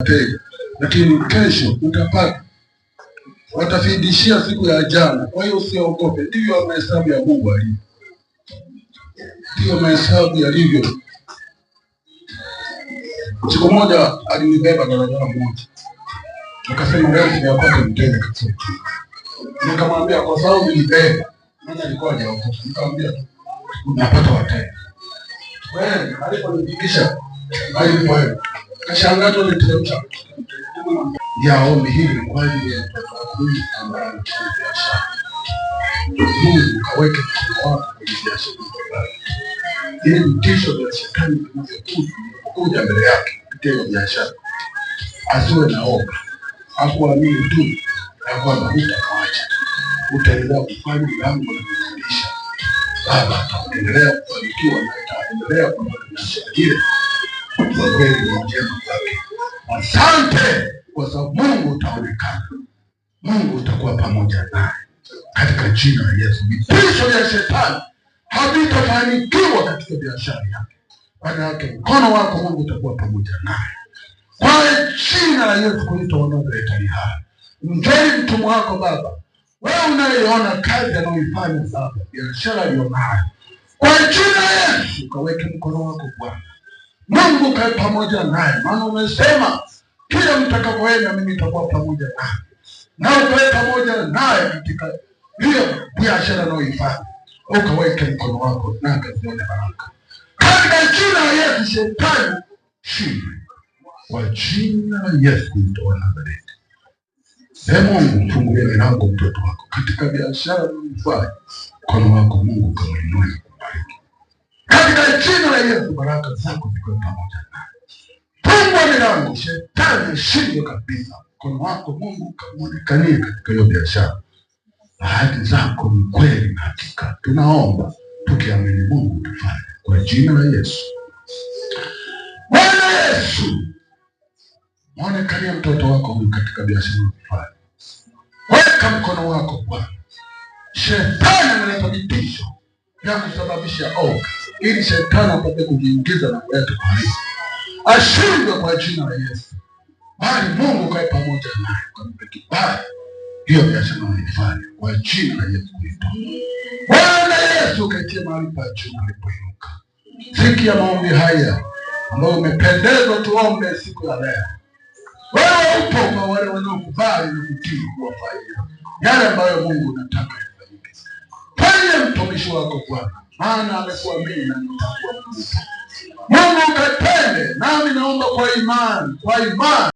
wateja, lakini kesho utapata, watafidishia siku ya jana. Kwa hiyo usiogope. Ndivyo mahesabu ya Mungu alivyo, ndiyo mahesabu yalivyo. Siku moja alinibeba daladala moja, akasema leo sijapata mteja kabisa. Nikamwambia kwa sababu nilibeba, maana alikuwa hajaokoka. Nikamwambia napata wateja. Wewe aliponipigisha alipoenda kashangaa tu niteremsha ya ombi hili kwa ajili ya mtoto huyu ambaye anafanya biashara. Mungu kaweke mkono wako kwenye biashara yake, ili vitisho vya shetani vinavyokuja mbele yake kupitia biashara asiwe na hofu, akuamini tu na kwamba hutakawacha, utaendelea kufanya jambo la kufundisha. Baba ataendelea kufanikiwa na ataendelea kupata biashara ile kwa kweli na njema zake. Asante kwa sababu Mungu utaonekana, Mungu utakuwa pamoja naye katika jina la Yesu. Vitisho vya shetani havitafanikiwa katika biashara yake, baada yake mkono wako Mungu utakuwa pamoja naye kwa jina la Yesu Kristo wa Nazareti. Njoni mtumwa wako Baba, wewe unayeona kazi anayoifanya sasa, biashara aliyonayo, kwa jina la Yesu kaweke mkono wako Bwana. Mungu kae pamoja naye, maana umesema kila mtakapoenda mimi nitakuwa pamoja naye, na ukae pamoja naye katika hiyo biashara anayoifanya, ukaweke mkono wako na akazione baraka katika jina la Yesu. Shetani shindwe kwa jina la Yesu Kristo wa Nazareti. Mungu mfungulie milango mtoto wako katika biashara unayofanya, mkono wako Mungu kamwinue na kubariki katika jina la Yesu. Baraka zako ziko pamoja naye. Fungua milango, shetani shindwe kabisa. Mkono wako Mungu kamuonekanie katika hiyo biashara. Ahadi zako ni kweli na hakika. Tunaomba tukiamini Mungu tufanye kwa jina la Yesu. Bwana Yesu, muonekanie mtoto wako huyu katika biashara unayofanya. Weka mkono wako Bwana. Shetani analeta vitisho vya kusababisha oga, ili shetani apate kujiingiza na kuleta kuharibu, ashindwe kwa jina la Yesu. Bali Mungu kae pamoja naye, kampe kibali hiyo biashara anaifanya kwa jina la Yesu Kristo. Bwana Yesu kaitie mahali pa juu alipoinuka. Sikia maombi haya ambayo umependezwa tuombe siku ya leo. Wewe upo kwa wale wanaokubali na kutii kuwafanyia yale ambayo Mungu anataka yafanyike. Fanye mtumishi wako Bwana, maana amekuamini na nitakuwa Mungu. Mungu katende, nami naomba kwa imani,